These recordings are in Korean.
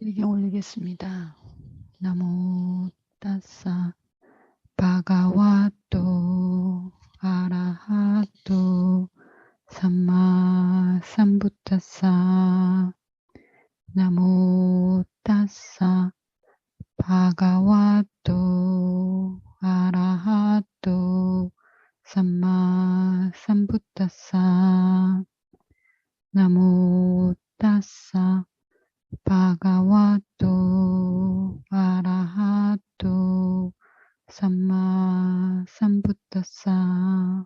일경 올리겠습니다. 나모 따사 바가와또 아라하또 삼마 삼부타사 나모 따사 바가와또 아라하또 삼마 삼부타사 나모 따사 바가와또 아라하또 삼마 삼부타사.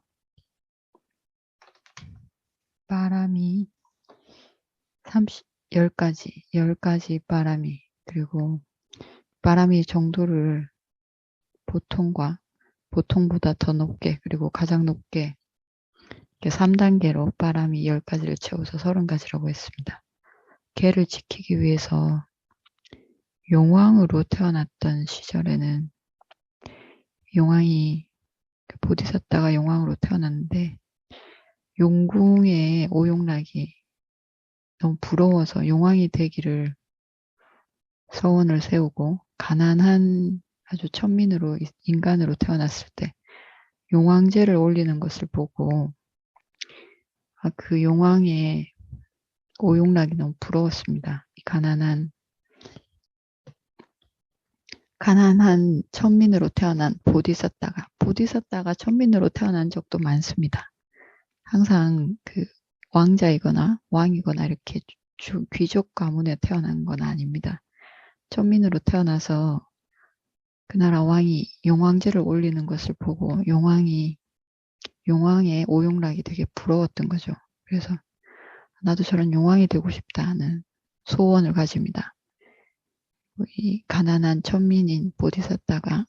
바람이 10가지 바람이, 그리고 바람이 정도를 보통보다 더 높게, 그리고 가장 높게 3단계로 바람이 10가지를 채워서 30가지라고 했습니다. 개를 지키기 위해서 용왕으로 태어났던 시절에는 용왕이 보디사tta가 용왕으로 태어났는데 용궁의 오용락이 너무 부러워서 용왕이 되기를 서원을 세우고 가난한 아주 천민으로 인간으로 태어났을 때 용왕제를 올리는 것을 보고 그 용왕의 오용락이 너무 부러웠습니다. 이 가난한 천민으로 태어난 보디사tta가 천민으로 태어난 적도 많습니다. 항상 그 왕자이거나 왕이거나 이렇게 귀족 가문에 태어난 건 아닙니다. 천민으로 태어나서 그 나라 왕이 용왕제를 올리는 것을 보고 용왕의 오용락이 되게 부러웠던 거죠. 그래서 나도 저런 용왕이 되고 싶다 하는 소원을 가집니다. 이 가난한 천민인 보디사tta가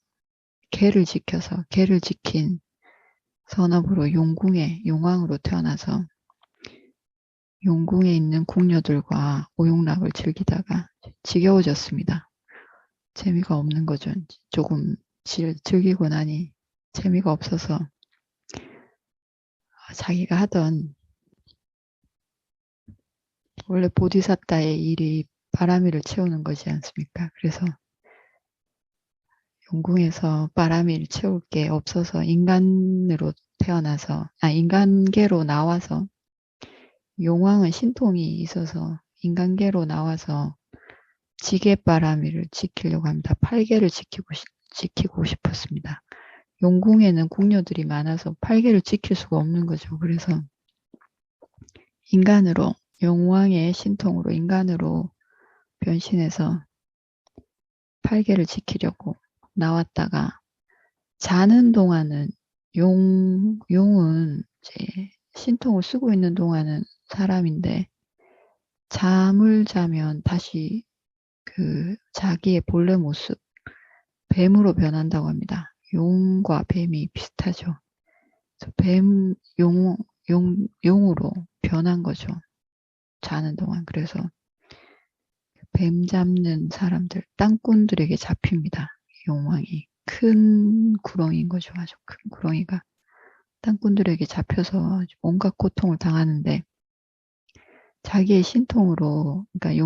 개를 지킨 선업으로 용왕으로 태어나서 용궁에 있는 궁녀들과 오용락을 즐기다가 지겨워졌습니다. 재미가 없는 거죠. 조금 즐기고 나니 재미가 없어서 자기가 하던 원래 보디사tta의 일이 바람이를 채우는 것이지 않습니까? 그래서 용궁에서 바람이를 채울 게 없어서 인간계로 나와서 용왕은 신통이 있어서 인간계로 나와서 지게바람이를 지키려고 합니다. 8개를 지키고 싶었습니다. 용궁에는 궁녀들이 많아서 8개를 지킬 수가 없는 거죠. 그래서 용왕의 신통으로 인간으로 변신해서 8개를 지키려고 나왔다가 자는 동안은 용은 이제 신통을 쓰고 있는 동안은 사람인데 잠을 자면 다시 그 자기의 본래 모습 뱀으로 변한다고 합니다. 용과 뱀이 비슷하죠. 용으로 변한 거죠. 자는 동안. 그래서 뱀 잡는 사람들, 땅꾼들에게 잡힙니다. 용왕이. 큰 구렁이인 거죠. 아주 큰 구렁이가 땅꾼들에게 잡혀서 온갖 고통을 당하는데 자기의 신통으로, 그러니까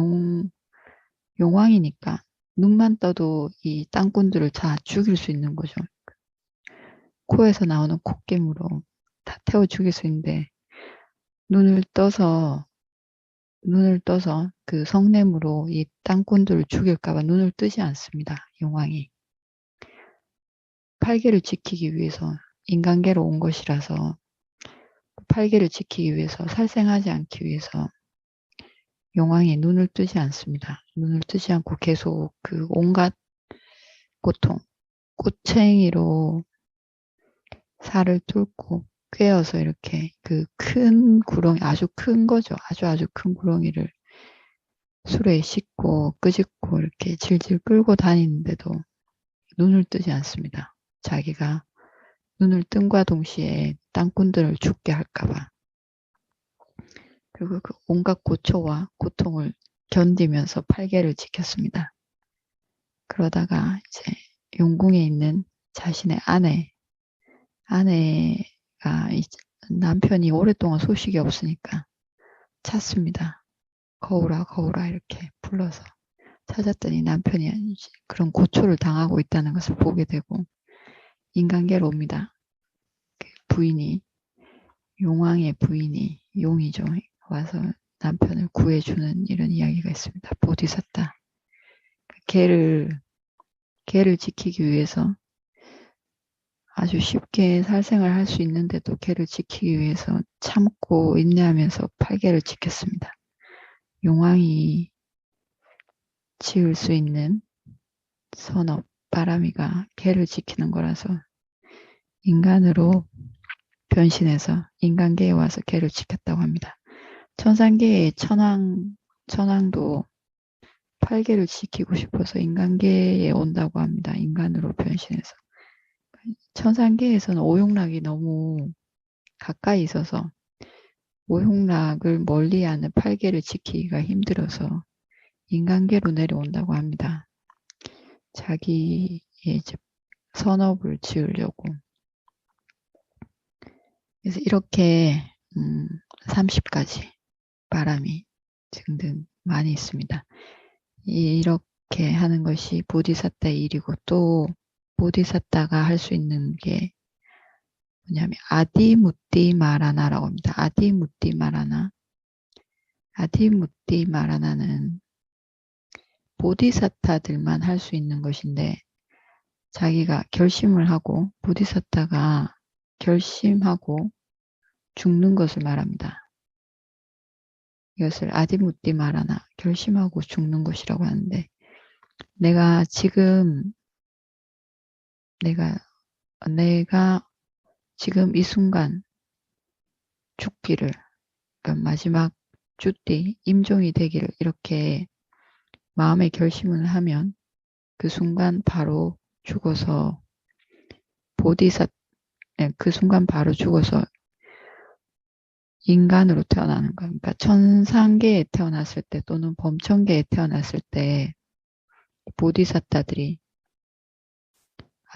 용왕이니까 눈만 떠도 이 땅꾼들을 다 죽일 수 있는 거죠. 코에서 나오는 콧김으로 다 태워 죽일 수 있는데 눈을 떠서 그 성냄으로 이 땅꾼들을 죽일까봐 눈을 뜨지 않습니다. 용왕이. 8개를 지키기 위해서 인간계로 온 것이라서 8개를 지키기 위해서 살생하지 않기 위해서 용왕이 눈을 뜨지 않습니다. 눈을 뜨지 않고 계속 그 온갖 고통, 꼬챙이로 살을 뚫고 꿰어서 이렇게 그 큰 구렁이, 아주 큰 거죠. 아주 큰 구렁이를 술에 씻고 끄집고 이렇게 질질 끌고 다니는데도 눈을 뜨지 않습니다. 자기가 눈을 뜸과 동시에 땅꾼들을 죽게 할까봐. 그리고 그 온갖 고초와 고통을 견디면서 8개를 지켰습니다. 그러다가 이제 용궁에 있는 자신의 아내가 남편이 오랫동안 소식이 없으니까 찾습니다. 거울아 이렇게 불러서 찾았더니 남편이 아니지. 그런 고초를 당하고 있다는 것을 보게 되고 인간계로 옵니다. 그 부인이 용왕의 부인이 용이죠. 와서 남편을 구해주는 이런 이야기가 있습니다. 보디사tta. 개를 지키기 위해서 아주 쉽게 살생을 할 수 있는데도 개를 지키기 위해서 참고 인내하면서 8개를 지켰습니다. 용왕이 지을 수 있는 선업, 바람이가 개를 지키는 거라서 인간으로 변신해서 인간계에 와서 개를 지켰다고 합니다. 천상계의 천왕도 8개를 지키고 싶어서 인간계에 온다고 합니다. 인간으로 변신해서. 천상계에서는 오용락이 너무 가까이 있어서 오용락을 멀리하는 8개를 지키기가 힘들어서 인간계로 내려온다고 합니다. 자기의 이제 선업을 지으려고. 그래서 이렇게 30가지 바람이 등등 많이 있습니다. 이렇게 하는 것이 보디사tta의 일이고 또 보디사tta가 할 수 있는 게 뭐냐면 아디무띠 마라나라고 합니다. 아디무띠 마라나. 아디무띠 마라나는 보디사tta들만 할 수 있는 것인데 자기가 결심을 하고 보디사tta가 결심하고 죽는 것을 말합니다. 이것을 아디무띠 마라나 결심하고 죽는 것이라고 하는데 내가 지금 이 순간 죽기를 그러니까 마지막 주띠 임종이 되기를 이렇게 마음의 결심을 하면 그 순간 바로 죽어서 그 순간 바로 죽어서 인간으로 태어나는 거. 그러니까 천상계에 태어났을 때 또는 범천계에 태어났을 때 보디사tta들이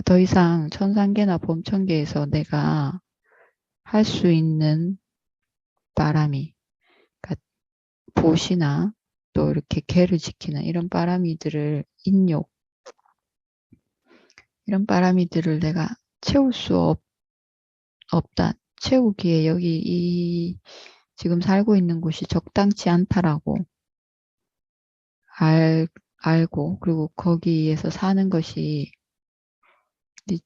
더 이상 천상계나 범천계에서 내가 할 수 있는 바람이 그러니까 보시나 또 이렇게 개를 지키는 이런 바람이들을 이런 바람이들을 내가 채울 수 없다. 채우기에 여기 지금 살고 있는 곳이 적당치 않다라고 알고 그리고 거기에서 사는 것이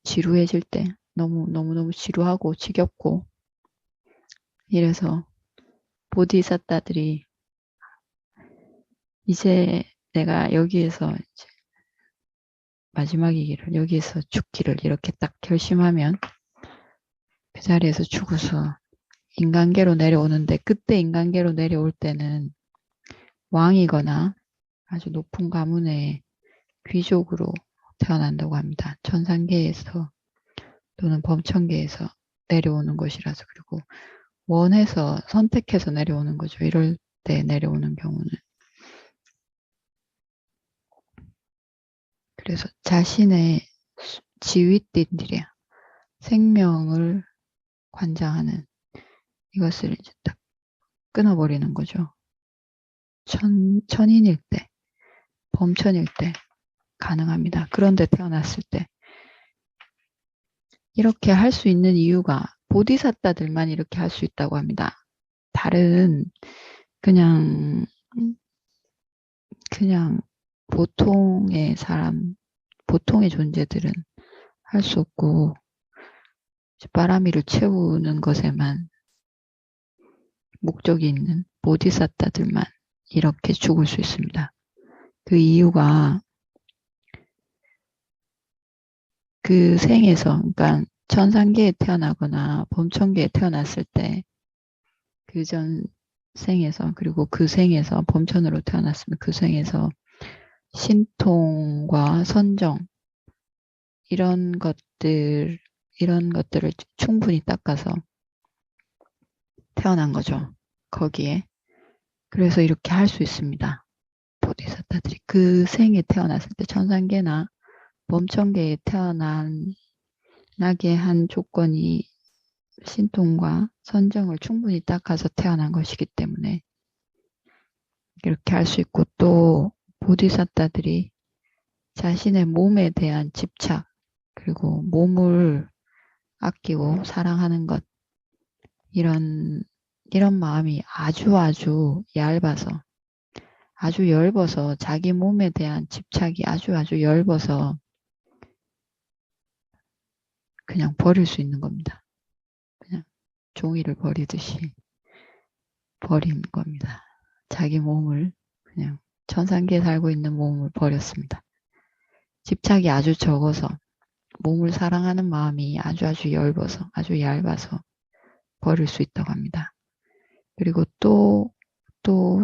지루해질 때 너무 지루하고 지겹고 이래서 보디사tta들이 이제 내가 여기에서 이제 마지막이기를 여기에서 죽기를 이렇게 딱 결심하면 그 자리에서 죽어서 인간계로 내려오는데 그때 인간계로 내려올 때는 왕이거나 아주 높은 가문의 귀족으로 태어난다고 합니다. 천상계에서 또는 범천계에서 내려오는 것이라서 그리고 원해서 선택해서 내려오는 거죠. 이럴 때 내려오는 경우는. 그래서 자신의 지윗띠들이야. 생명을 관장하는 이것을 이제 딱 끊어버리는 거죠. 천인일 때, 범천일 때 가능합니다. 그런데 태어났을 때 이렇게 할 수 있는 이유가 보디사tta들만 이렇게 할 수 있다고 합니다. 다른 그냥 보통의 존재들은 할 수 없고 바람이를 채우는 것에만 목적이 있는 보디사tta들만 이렇게 죽을 수 있습니다. 그 이유가 그 생에서 그러니까 천상계에 태어나거나 범천계에 태어났을 때 그 전 생에서 그리고 그 생에서 범천으로 태어났으면 그 생에서 신통과 선정 이런 것들을 충분히 닦아서 태어난 거죠. 거기에. 그래서 이렇게 할 수 있습니다. 보디사tta들이 그 생에 태어났을 때 천상계나 범천계에 태어나게 한 조건이 신통과 선정을 충분히 닦아서 태어난 것이기 때문에 이렇게 할 수 있고 또 보디사tta들이 자신의 몸에 대한 집착, 그리고 몸을 아끼고 사랑하는 것, 이런 마음이 아주 얇아서, 아주 엷어서, 자기 몸에 대한 집착이 아주 엷어서 그냥 버릴 수 있는 겁니다. 그냥 종이를 버리듯이 버린 겁니다. 자기 몸을, 그냥 천상계에 살고 있는 몸을 버렸습니다. 집착이 아주 적어서, 몸을 사랑하는 마음이 아주 엷어서, 아주 얇아서 버릴 수 있다고 합니다. 그리고 또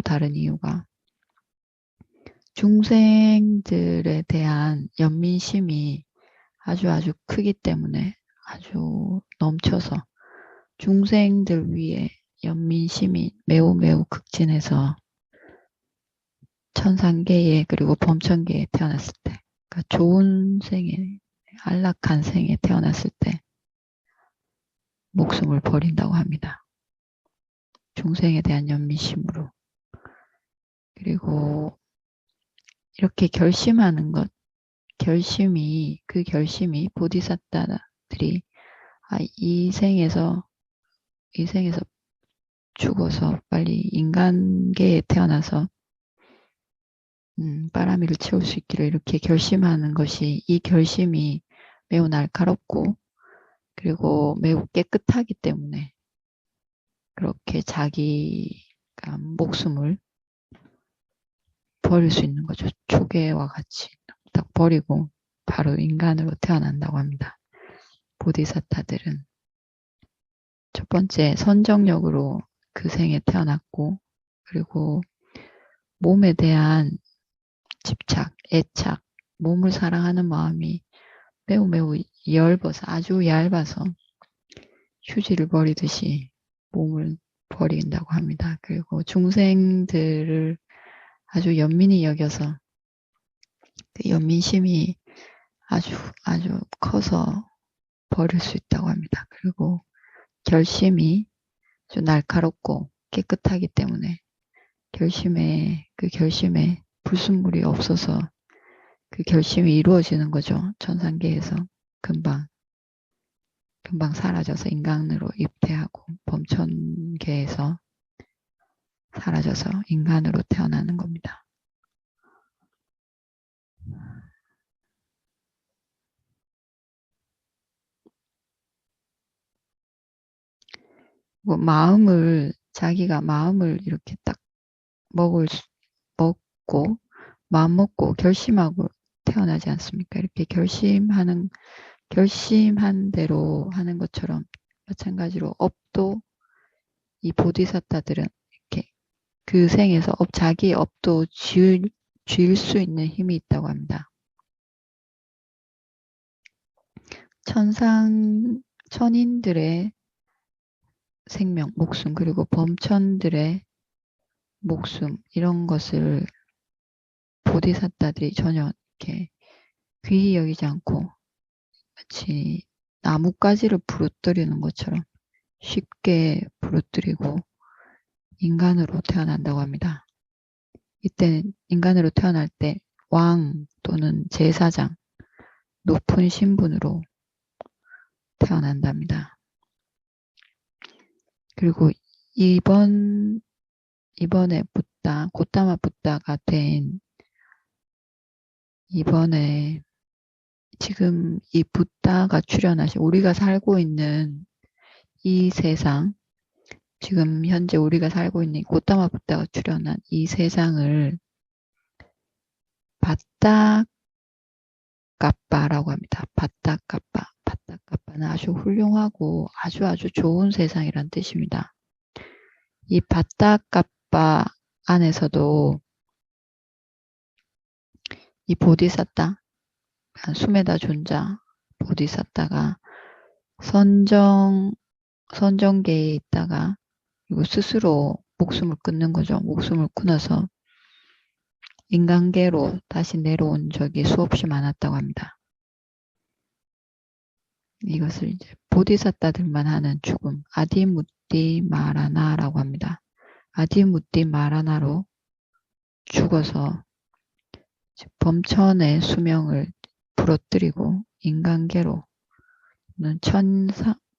다른 이유가, 중생들에 대한 연민심이 아주 크기 때문에, 아주 넘쳐서 중생들 위에 연민심이 매우 극진해서 천상계에, 그리고 범천계에 태어났을 때, 그러니까 좋은 생에, 안락한 생에 태어났을 때 목숨을 버린다고 합니다. 중생에 대한 연민심으로. 그리고 이렇게 결심하는 것, 그 결심이 보디사tta들이 이 생에서 죽어서 빨리 인간계에 태어나서 빠라미를 채울 수 있기를 이렇게 결심하는 것이, 이 결심이 매우 날카롭고 그리고 매우 깨끗하기 때문에 그렇게 자기가 목숨을 버릴 수 있는 거죠. 조개와 같이 딱 버리고 바로 인간으로 태어난다고 합니다. 보디사tta들은 첫 번째 선정력으로 그 생에 태어났고, 그리고 몸에 대한 집착, 애착, 몸을 사랑하는 마음이 매우 엷어서, 아주 얇아서 휴지를 버리듯이 몸을 버린다고 합니다. 그리고 중생들을 아주 연민히 여겨서 그 연민심이 아주 커서 버릴 수 있다고 합니다. 그리고 결심이 아주 날카롭고 깨끗하기 때문에 그 결심에 불순물이 없어서 그 결심이 이루어지는 거죠. 천상계에서 금방 사라져서 인간으로 입퇴하고 범천계에서 사라져서 인간으로 태어나는 겁니다. 자기가 마음을 이렇게 딱 먹고 마음 먹고 결심하고 태어나지 않습니까? 이렇게 결심한 대로 하는 것처럼 마찬가지로 업도, 이 보디사tta들은 이렇게 그 생에서 자기 업도 쥐을 수 있는 힘이 있다고 합니다. 천인들의 생명, 목숨, 그리고 범천들의 목숨, 이런 것을 보디사tta들이 전혀 이렇게 귀히 여기지 않고 마치 나뭇가지를 부러뜨리는 것처럼 쉽게 부러뜨리고 인간으로 태어난다고 합니다. 이때는 인간으로 태어날 때 왕 또는 제사장, 높은 신분으로 태어난답니다. 그리고 이번에 고타마 붓다가 된 이번에 지금 이 붓다가 출현하신, 우리가 살고 있는 이 세상, 지금 현재 우리가 살고 있는 고타마 붓다가 출현한 이 세상을 바딱가빠라고 합니다. 바딱가빠는 아주 훌륭하고 아주 좋은 세상이란 뜻입니다. 이 바딱가빠 안에서도 이 보디사tta, 수메다 존자 보디사tta가 선정계에 있다가 그리고 스스로 목숨을 끊는 거죠. 목숨을 끊어서 인간계로 다시 내려온 적이 수없이 많았다고 합니다. 이것을 이제 보디사tta들만 하는 죽음, 아디무띠 마라나라고 합니다. 아디무띠 마라나로 죽어서 범천의 수명을 부러뜨리고 인간계로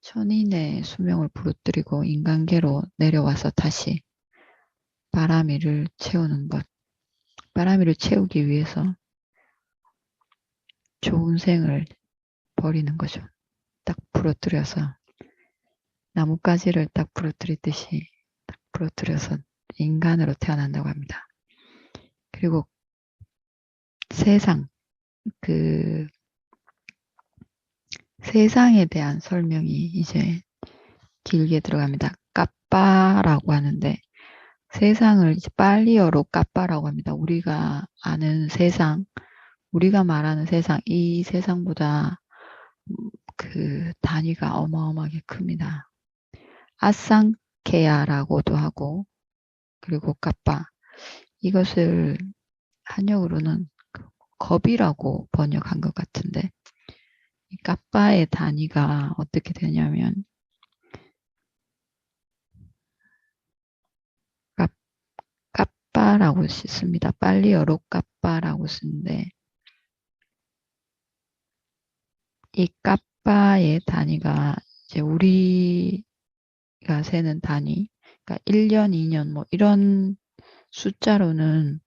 천인의 수명을 부러뜨리고 인간계로 내려와서 다시 바람이를 채우는 것. 바람이를 채우기 위해서 좋은 생을 버리는 거죠. 딱 부러뜨려서 나뭇가지를 딱 부러뜨리듯이 딱 부러뜨려서 인간으로 태어난다고 합니다. 그리고 세상에 대한 설명이 이제 길게 들어갑니다. 까빠라고 하는데 세상을 이제 빨리어로 까빠라고 합니다. 우리가 아는 세상, 우리가 말하는 세상, 이 세상보다 그 단위가 어마어마하게 큽니다. 아상케아라고도 하고 그리고 까빠 이것을 한역으로는 겁이라고 번역한 것 같은데 이 까빠의 단위가 어떻게 되냐면 까빠라고 씁니다. 빨리어로 까빠라고 쓰는데 이 까빠의 단위가 이제 우리가 세는 단위, 그러니까 1년, 2년 뭐 이런 숫자로는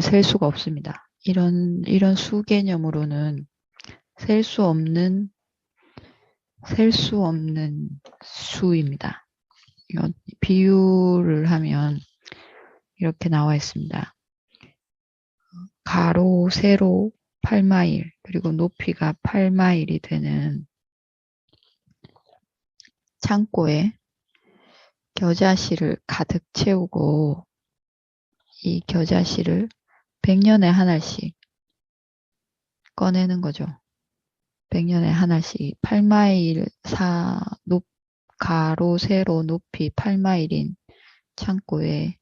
셀 수가 없습니다. 이런 수 개념으로는 셀 수 없는 수입니다. 비유를 하면 이렇게 나와 있습니다. 가로, 세로 8마일, 그리고 높이가 8마일이 되는 창고에 겨자씨를 가득 채우고 이 겨자씨를 100년에 하나씩 꺼내는 거죠. 100년에 하나씩 8마일 가로, 세로, 높이 8마일인 창고에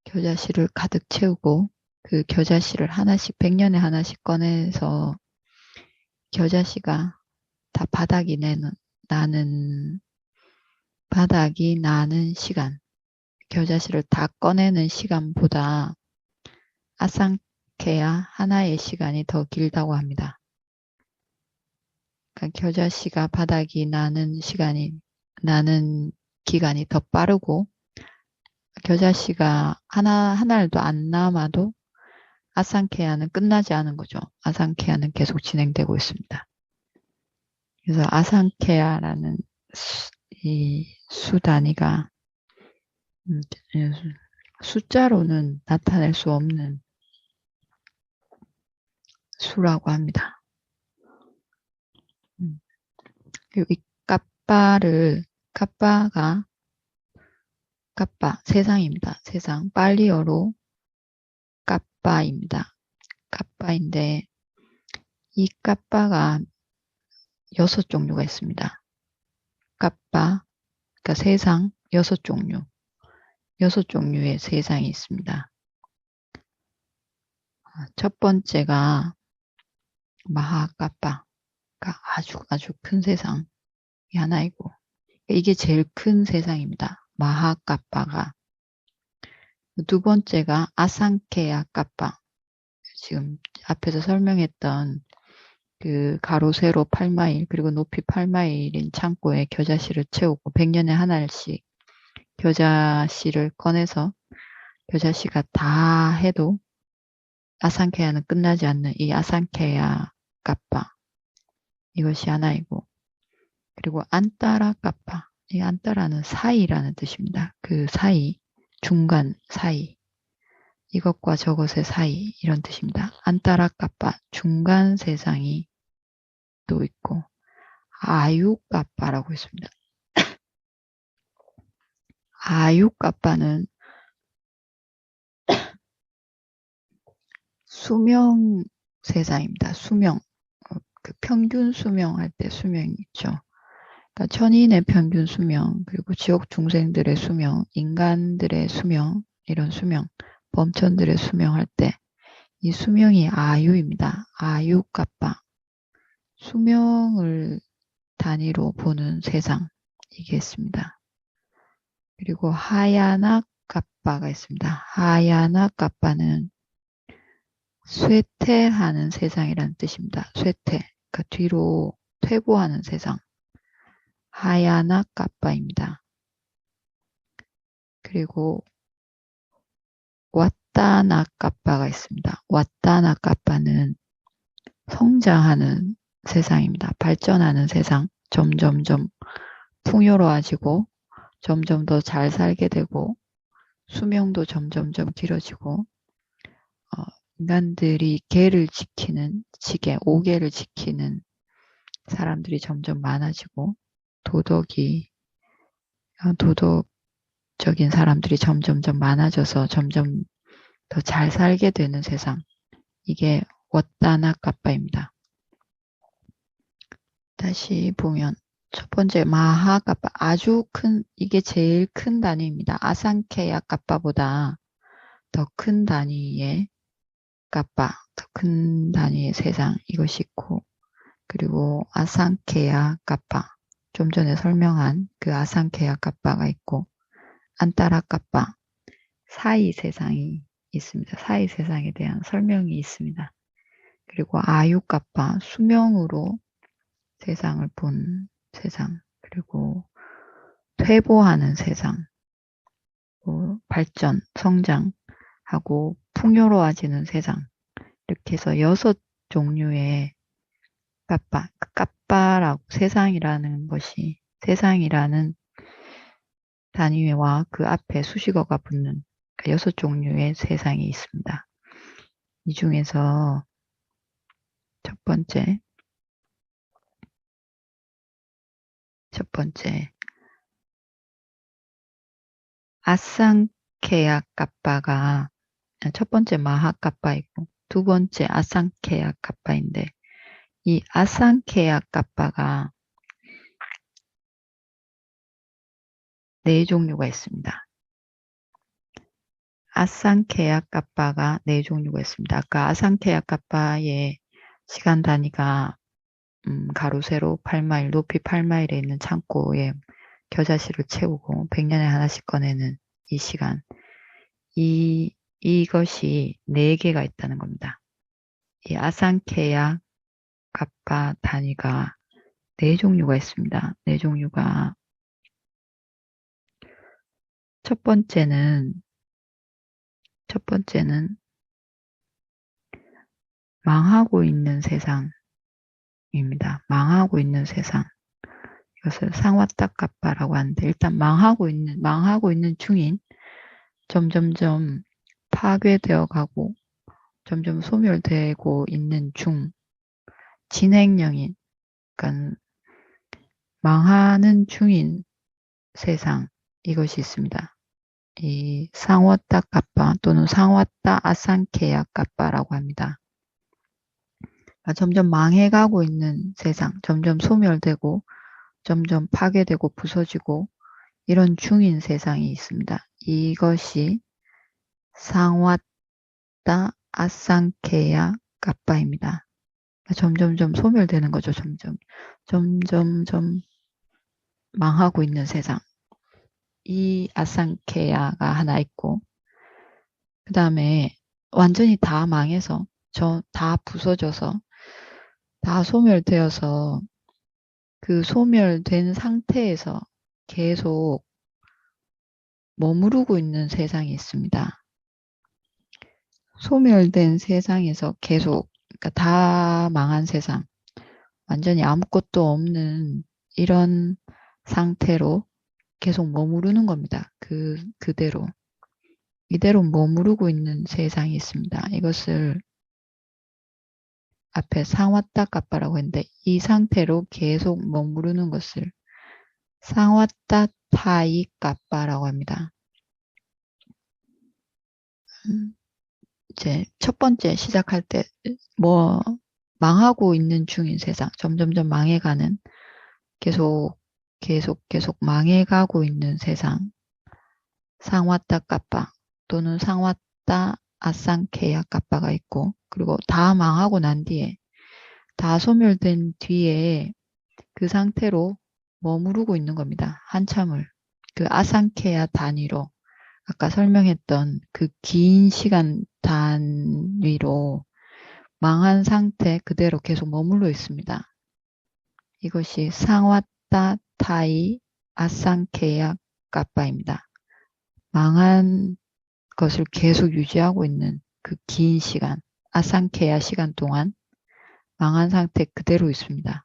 겨자씨를 가득 채우고 그 겨자씨를 하나씩 100년에 하나씩 꺼내서 겨자씨가 다 바닥이 나는 시간, 겨자씨를 다 꺼내는 시간보다 아상케아 하나의 시간이 더 길다고 합니다. 그러니까 겨자씨가 바닥이 나는 기간이 더 빠르고 겨자씨가 한 알도 안 남아도 아상케아는 끝나지 않은 거죠. 아상케아는 계속 진행되고 있습니다. 그래서 아상케아라는 이 수 단위가 숫자로는 나타낼 수 없는 수라고 합니다. 그리고 이 까빠가 세상입니다. 세상. 빨리어로 까빠입니다. 까빠인데 이 까빠가 6종류가 있습니다. 까빠, 그러니까 세상 6종류. 6종류의 세상이 있습니다. 첫 번째가 마하까빠, 그러니까 아주 큰 세상이 하나이고 이게 제일 큰 세상입니다. 마하까빠가. 두 번째가 아상케아 까빠. 지금 앞에서 설명했던 그 가로 세로 8마일 그리고 높이 8마일인 창고에 겨자씨를 채우고 100년에 하나씩 겨자씨를 꺼내서 겨자씨가 다 해도 아상케아는 끝나지 않는 이 아상케아 까빠. 이것이 하나이고 그리고 안따라 까빠. 이 안따라는 사이라는 뜻입니다. 그 사이, 중간 사이. 이것과 저것의 사이 이런 뜻입니다. 안따라 까빠, 중간 세상이 또 있고 아유까빠라고 있습니다. 아유까빠는 수명 세상입니다. 수명, 그 평균 수명할 때 수명이 있죠. 그러니까 천인의 평균 수명, 그리고 지옥 중생들의 수명, 인간들의 수명, 이런 수명, 범천들의 수명할 때 이 수명이 아유입니다. 아유까빠. 수명을 단위로 보는 세상이게 있습니다. 그리고 하야나 까빠가 있습니다. 하야나 까빠는 쇠퇴하는 세상이라는 뜻입니다. 쇠퇴, 그러니까 뒤로 퇴보하는 세상. 하야나 까빠입니다. 그리고 왓다나 까빠가 있습니다. 왓다나 까빠는 성장하는 세상입니다. 발전하는 세상. 점점점 풍요로워지고 점점 더 잘 살게 되고 수명도 점점점 길어지고 인간들이 계를 지키는 지계, 5계를 지키는 사람들이 점점 많아지고 도덕적인 사람들이 점점점 많아져서 점점 더 잘 살게 되는 세상. 이게 왓다나 까빠입니다. 다시 보면 첫 번째 마하 까빠, 아주 큰, 이게 제일 큰 단위입니다. 아상케야 까빠보다 더 큰 단위의 까빠, 더 큰 단위의 세상, 이것이 있고, 그리고 아상케야 까빠, 좀 전에 설명한 그 아상케야 까빠가 있고, 안따라 까빠, 사이 세상이 있습니다. 사이 세상에 대한 설명이 있습니다. 그리고 아유 까빠, 수명으로 세상을 본 세상, 그리고 퇴보하는 세상, 발전, 성장하고 풍요로워지는 세상, 이렇게 해서 6종류의 까빠, 까빠라고 세상이라는 것이, 세상이라는 단위와 그 앞에 수식어가 붙는 6종류의 세상이 있습니다. 이 중에서 첫 번째 아상케야 까빠가 첫 번째 마하 까빠이고 두 번째 아상케야 까빠인데 이 아상케야 까빠가 4종류가 있습니다. 아상케야 까빠가 4종류가 있습니다. 아까 아상케야 까빠의 시간 단위가 가로 세로 8마일, 높이 8마일에 있는 창고에 겨자씨를 채우고 100년에 하나씩 꺼내는 이 시간. 이것이 4개가 있다는 겁니다. 이 아상케야 까빠 단위가 4종류가 있습니다. 4종류가 첫 번째는 망하고 있는 세상입니다. 망하고 있는 세상. 이것을 상와따 까빠라고 하는데 일단 망하고 있는 중인 점점점 파괴되어 가고 점점 소멸되고 있는 중 진행형인 그러니까 망하는 중인 세상 이것이 있습니다. 이 상와따 까빠 또는 상와따 아상케야 까빠라고 합니다. 점점 망해가고 있는 세상, 점점 소멸되고 점점 파괴되고 부서지고 이런 중인 세상이 있습니다. 이것이 상와따 아상케야 까빠입니다. 점점점 소멸되는 거죠. 점점점 망하고 있는 세상. 이 아상케야가 하나 있고 그 다음에 완전히 다 망해서 다 부서져서 다 소멸되어서 그 소멸된 상태에서 계속 머무르고 있는 세상이 있습니다. 소멸된 세상에서 계속 그러니까 다 망한 세상, 완전히 아무것도 없는 이런 상태로 계속 머무르는 겁니다. 그대로. 이대로 머무르고 있는 세상이 있습니다. 이것을 앞에 상와따 까빠라고 했는데 이 상태로 계속 머무르는 것을 상와따 타이 까빠라고 합니다. 이제 첫 번째 시작할 때 망하고 있는 중인 세상, 점점점 망해가는 계속 망해가고 있는 세상 상와따 까빠 또는 상와따 아상케야 까빠가 있고 그리고 다 망하고 난 뒤에 다 소멸된 뒤에 그 상태로 머무르고 있는 겁니다. 한참을 그 아상케야 단위로 아까 설명했던 그 긴 시간 단위로 망한 상태 그대로 계속 머물러 있습니다. 이것이 상와따 타이 아상케야 까빠입니다. 망한 것을 계속 유지하고 있는 그 긴 시간, 아상케야 시간 동안 망한 상태 그대로 있습니다.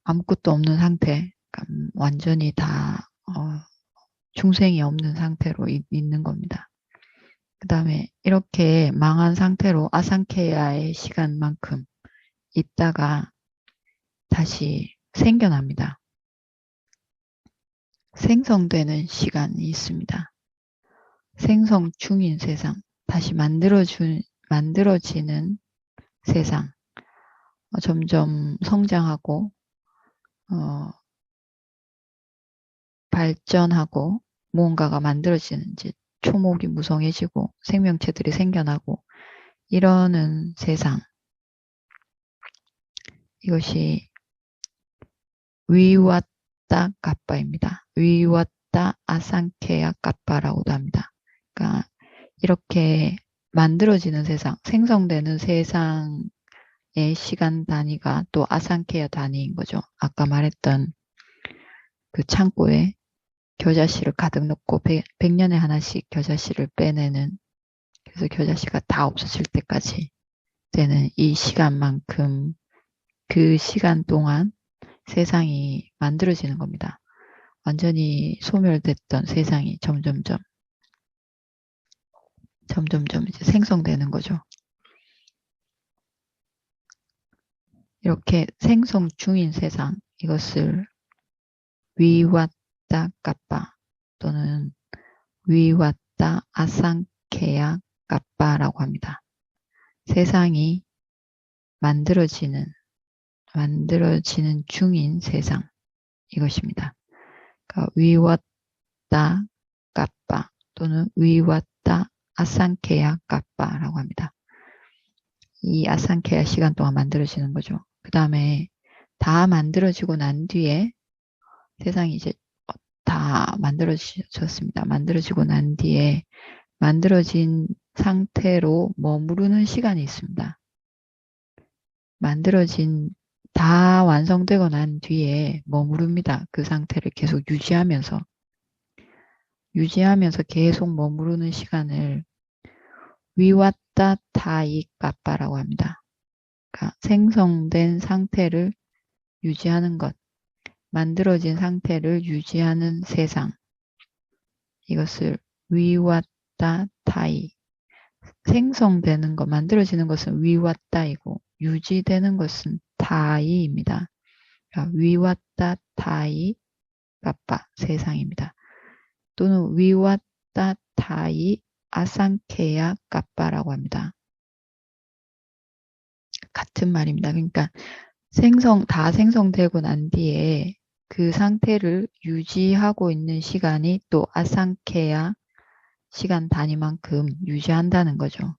아무것도 없는 상태, 완전히 다 중생이 없는 상태로 있는 겁니다. 그 다음에 이렇게 망한 상태로 아상케야의 시간만큼 있다가 다시 생겨납니다. 생성되는 시간이 있습니다. 생성 중인 세상, 다시 만들어지는 세상, 점점 성장하고 발전하고 무언가가 만들어지는 이제 초목이 무성해지고 생명체들이 생겨나고 이러는 세상, 이것이 위왔다 까빠입니다. 위왔다 아상케야 까빠라고도 합니다. 그러니까 이렇게 만들어지는 세상, 생성되는 세상의 시간 단위가 또 아상케야 단위인 거죠. 아까 말했던 그 창고에 겨자씨를 가득 넣고 100년에 하나씩 겨자씨를 빼내는, 그래서 겨자씨가 다 없어질 때까지 되는 이 시간만큼 그 시간 동안 세상이 만들어지는 겁니다. 완전히 소멸됐던 세상이 점점점 이제 생성되는 거죠. 이렇게 생성 중인 세상, 이것을 위왔다 까빠 또는 위왔다 아상케야 까빠라고 합니다. 세상이 만들어지는 중인 세상, 이것입니다. 그러니까 위왔다 까빠 또는 위왔다 아상케야 까빠라고 합니다. 이 아상케야 시간 동안 만들어지는 거죠. 그 다음에 다 만들어지고 난 뒤에 세상이 이제 다 만들어졌습니다. 만들어지고 난 뒤에 만들어진 상태로 머무르는 시간이 있습니다. 다 완성되고 난 뒤에 머무릅니다. 그 상태를 계속 유지하면서 계속 머무르는 시간을 위왔다 타이 까빠라고 합니다. 그러니까 생성된 상태를 유지하는 것, 만들어진 상태를 유지하는 세상, 이것을 위왔다 타이, 생성되는 것, 만들어지는 것은 위왔다이고 유지되는 것은 타이입니다. 그러니까 위왔다 타이 까빠, 세상입니다. 또는 위왔다 타이 아상케야 까빠라고 합니다. 같은 말입니다. 그러니까 다 생성되고 난 뒤에 그 상태를 유지하고 있는 시간이 또 아상케야 시간 단위만큼 유지한다는 거죠.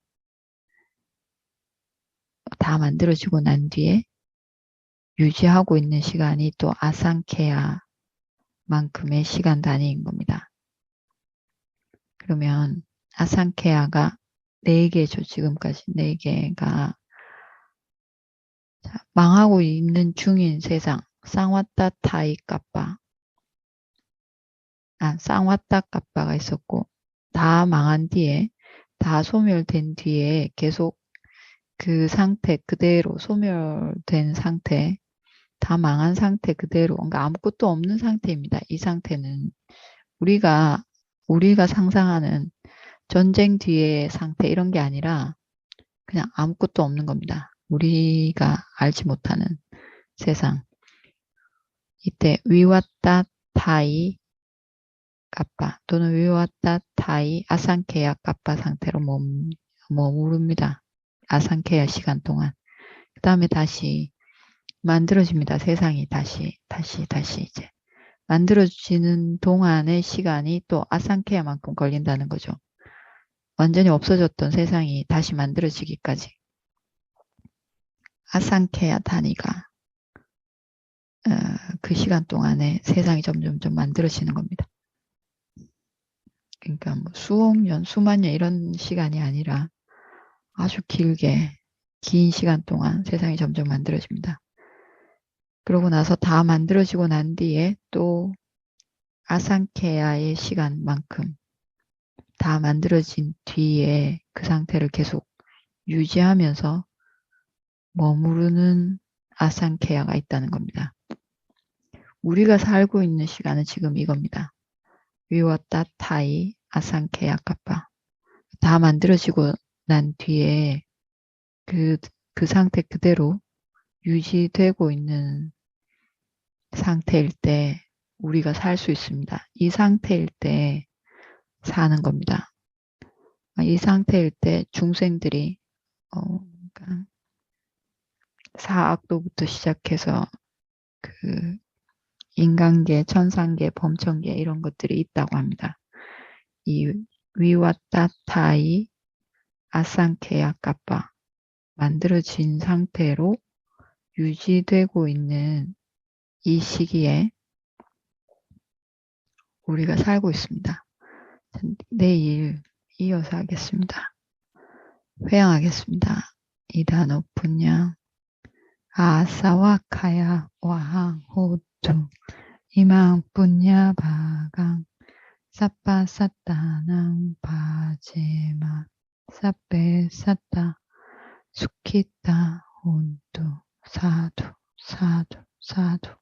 다 만들어지고 난 뒤에 유지하고 있는 시간이 또 아상케야 만큼의 시간 단위인 겁니다. 그러면 아상케야가 4개죠. 지금까지 4개가 망하고 있는 중인 세상, 쌍왔다 타이 까빠, 쌍왔다 까빠가 있었고, 다 망한 뒤에, 다 소멸된 뒤에 계속 그 상태 그대로, 소멸된 상태, 다 망한 상태 그대로, 그러니까 아무것도 없는 상태입니다. 이 상태는 우리가 상상하는 전쟁 뒤의 상태 이런 게 아니라 그냥 아무것도 없는 겁니다. 우리가 알지 못하는 세상. 이때 위왔다 타이 까빠 또는 위왔다 타이 아상케야 까빠 상태로 머무릅니다. 아상케야 시간 동안. 그 다음에 다시 만들어집니다. 세상이 다시 이제 만들어지는 동안의 시간이 또 아상케야만큼 걸린다는 거죠. 완전히 없어졌던 세상이 다시 만들어지기까지 아상케야 단위가 그 시간 동안에 세상이 점점 만들어지는 겁니다. 그러니까 뭐 수억 년, 수만 년 이런 시간이 아니라 아주 길게, 긴 시간 동안 세상이 점점 만들어집니다. 그러고 나서 다 만들어지고 난 뒤에 또 아상케아의 시간만큼 다 만들어진 뒤에 그 상태를 계속 유지하면서 머무르는 아상케아가 있다는 겁니다. 우리가 살고 있는 시간은 지금 이겁니다. 위왔다 타이 아상케아 까빠. 다 만들어지고 난 뒤에 그 상태 그대로 유지되고 있는 상태일 때 우리가 살 수 있습니다. 이 상태일 때 사는 겁니다. 이 상태일 때 중생들이 그러니까 사악도부터 시작해서 그 인간계, 천상계, 범천계 이런 것들이 있다고 합니다. 이 위와따타이 아상케야 까빠 만들어진 상태로 유지되고 있는 이 시기에 우리가 살고 있습니다. 내일 이어서 하겠습니다. 회양하겠습니다. 이단오 분야 아사와카야 와항 호투 이망 분야 바강 사빠 사따낭 바제마 사페 사따 수키타 혼투 사두 사두 사두